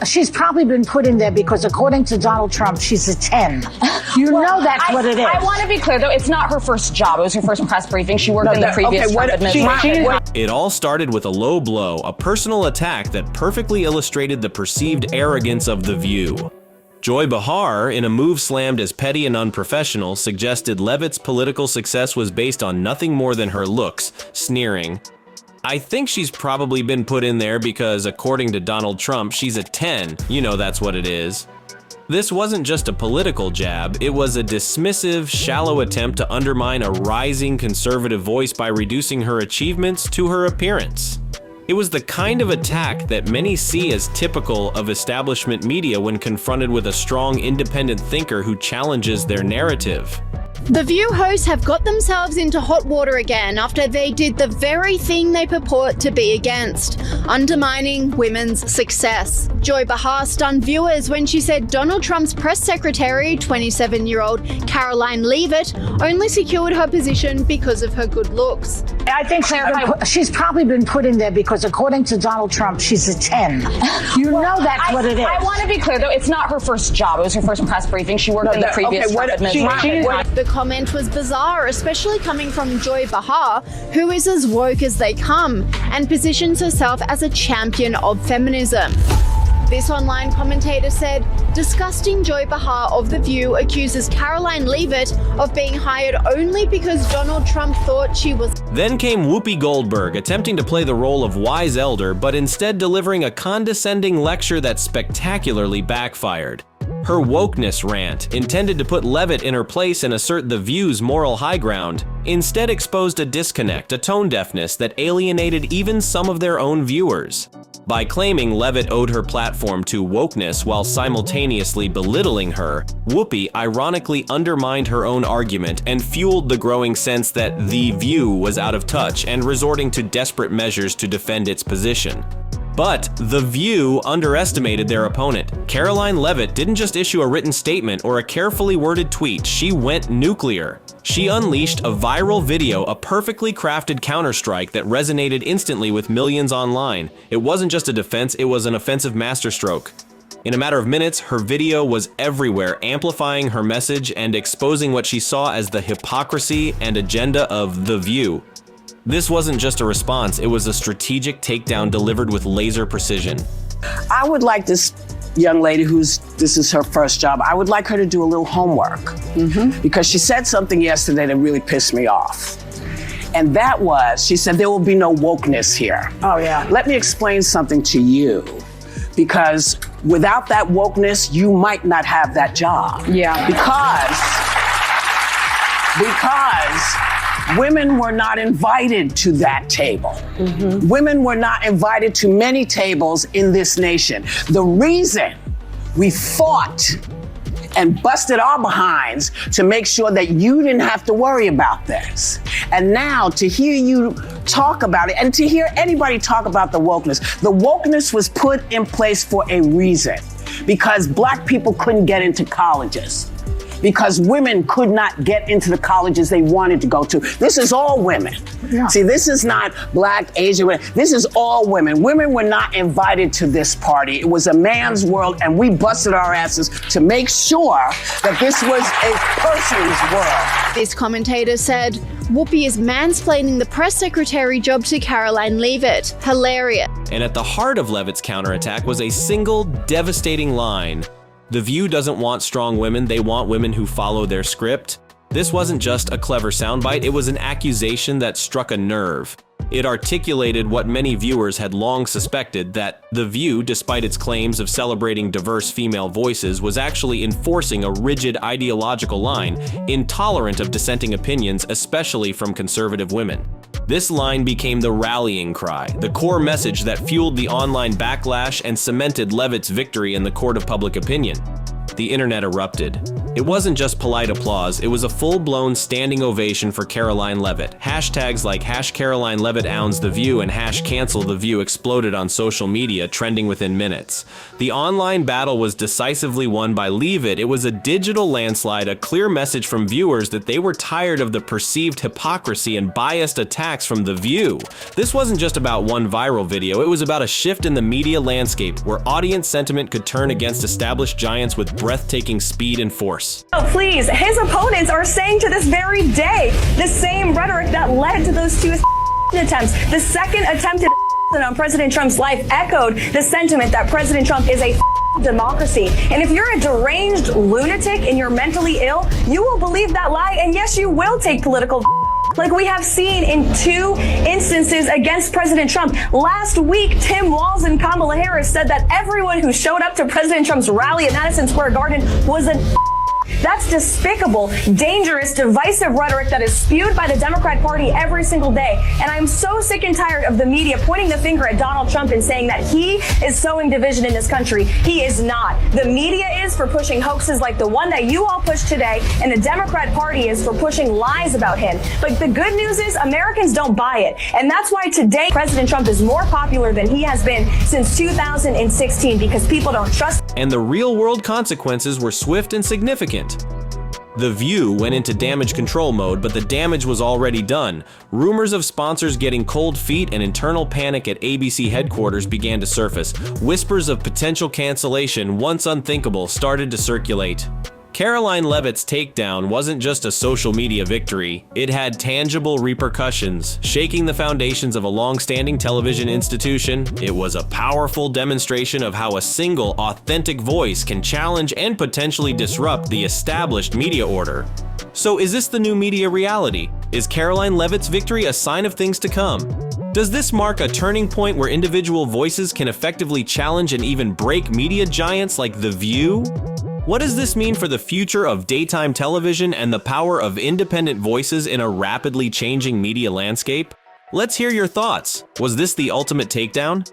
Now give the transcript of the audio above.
She's probably been put in there because, according to Donald Trump, she's a 10. You know that's what it is. I want to be clear, though. It's not her first job. It was her first press briefing. She worked in the previous Trump administration. It all started with a low blow, a personal attack that perfectly illustrated the perceived arrogance of The View. Joy Behar, in a move slammed as petty and unprofessional, suggested Leavitt's political success was based on nothing more than her looks, sneering, "I think she's probably been put in there because, according to Donald Trump, she's a 10. You know that's what it is." This wasn't just a political jab, it was a dismissive, shallow attempt to undermine a rising conservative voice by reducing her achievements to her appearance. It was the kind of attack that many see as typical of establishment media when confronted with a strong independent thinker who challenges their narrative. The View hosts have got themselves into hot water again after they did the very thing they purport to be against, undermining women's success. Joy Behar stunned viewers when she said Donald Trump's press secretary, 27-year-old Karoline Leavitt, only secured her position because of her good looks. I think she's probably been put in there because, according to Donald Trump, she's a 10. You know that's what it is. I want to be clear, though. It's not her first job. It was her first press briefing. She worked in the previous Trump administration. The comment was bizarre, especially coming from Joy Behar, who is as woke as they come and positions herself as a champion of feminism. This online commentator said, disgusting Joy Behar of The View accuses Karoline Leavitt of being hired only because Donald Trump thought she was. Then came Whoopi Goldberg, attempting to play the role of wise elder, but instead delivering a condescending lecture that spectacularly backfired. Her wokeness rant, intended to put Leavitt in her place and assert The View's moral high ground, instead exposed a disconnect, a tone deafness that alienated even some of their own viewers. By claiming Leavitt owed her platform to wokeness while simultaneously belittling her, Whoopi ironically undermined her own argument and fueled the growing sense that The View was out of touch and resorting to desperate measures to defend its position. But The View underestimated their opponent. Karoline Leavitt didn't just issue a written statement or a carefully worded tweet, she went nuclear. She unleashed a viral video, a perfectly crafted counterstrike that resonated instantly with millions online. It wasn't just a defense, it was an offensive masterstroke. In a matter of minutes, her video was everywhere, amplifying her message and exposing what she saw as the hypocrisy and agenda of The View. This wasn't just a response, it was a strategic takedown delivered with laser precision. I would like this young lady this is her first job, I would like her to do a little homework. Because she said something yesterday that really pissed me off. And that was, she said, there will be no wokeness here. Oh, yeah. Let me explain something to you. Because without that wokeness, you might not have that job. Yeah. Because women were not invited to that table. Women were not invited to many tables in this nation. The reason we fought and busted our behinds to make sure that you didn't have to worry about this. And now to hear you talk about it and to hear anybody talk about the wokeness was put in place for a reason. Because Black people couldn't get into colleges. Because women could not get into the colleges they wanted to go to. This is all women. Yeah. See, this is not Black, Asian women. This is all women. Women were not invited to this party. It was a man's world, and we busted our asses to make sure that this was a person's world. This commentator said, Whoopi is mansplaining the press secretary job to Karoline Leavitt. Hilarious. And at the heart of Leavitt's counterattack was a single devastating line. The View doesn't want strong women, they want women who follow their script. This wasn't just a clever soundbite, it was an accusation that struck a nerve. It articulated what many viewers had long suspected, that The View, despite its claims of celebrating diverse female voices, was actually enforcing a rigid ideological line, intolerant of dissenting opinions, especially from conservative women. This line became the rallying cry, the core message that fueled the online backlash and cemented Leavitt's victory in the court of public opinion. The internet erupted. It wasn't just polite applause, it was a full-blown standing ovation for Karoline Leavitt. Hashtags like #Karoline Leavitt owns The View and #Cancel The View exploded on social media, trending within minutes. The online battle was decisively won by Leavitt. It was a digital landslide, a clear message from viewers that they were tired of the perceived hypocrisy and biased attacks from The View. This wasn't just about one viral video, it was about a shift in the media landscape where audience sentiment could turn against established giants with breathtaking speed and force. Oh, please, his opponents are saying to this very day the same rhetoric that led to those two attempts. The second attempted on President Trump's life echoed the sentiment that President Trump is a democracy. And if you're a deranged lunatic and you're mentally ill, you will believe that lie, and yes, you will take political like we have seen in 2 instances against President Trump. Last week, Tim Walz and Kamala Harris said that everyone who showed up to President Trump's rally at Madison Square Garden was a That's despicable, dangerous, divisive rhetoric that is spewed by the Democrat Party every single day. And I'm so sick and tired of the media pointing the finger at Donald Trump and saying that he is sowing division in this country. He is not. The media is for pushing hoaxes like the one that you all pushed today, and the Democrat Party is for pushing lies about him. But the good news is Americans don't buy it. And that's why today President Trump is more popular than he has been since 2016, because people don't trust. And the real-world consequences were swift and significant. The View went into damage control mode, but the damage was already done. Rumors of sponsors getting cold feet and internal panic at ABC headquarters began to surface. Whispers of potential cancellation, once unthinkable, started to circulate. Karoline Leavitt's takedown wasn't just a social media victory, it had tangible repercussions, shaking the foundations of a long-standing television institution. It was a powerful demonstration of how a single, authentic voice can challenge and potentially disrupt the established media order. So is this the new media reality? Is Karoline Leavitt's victory a sign of things to come? Does this mark a turning point where individual voices can effectively challenge and even break media giants like The View? What does this mean for the future of daytime television and the power of independent voices in a rapidly changing media landscape? Let's hear your thoughts. Was this the ultimate takedown?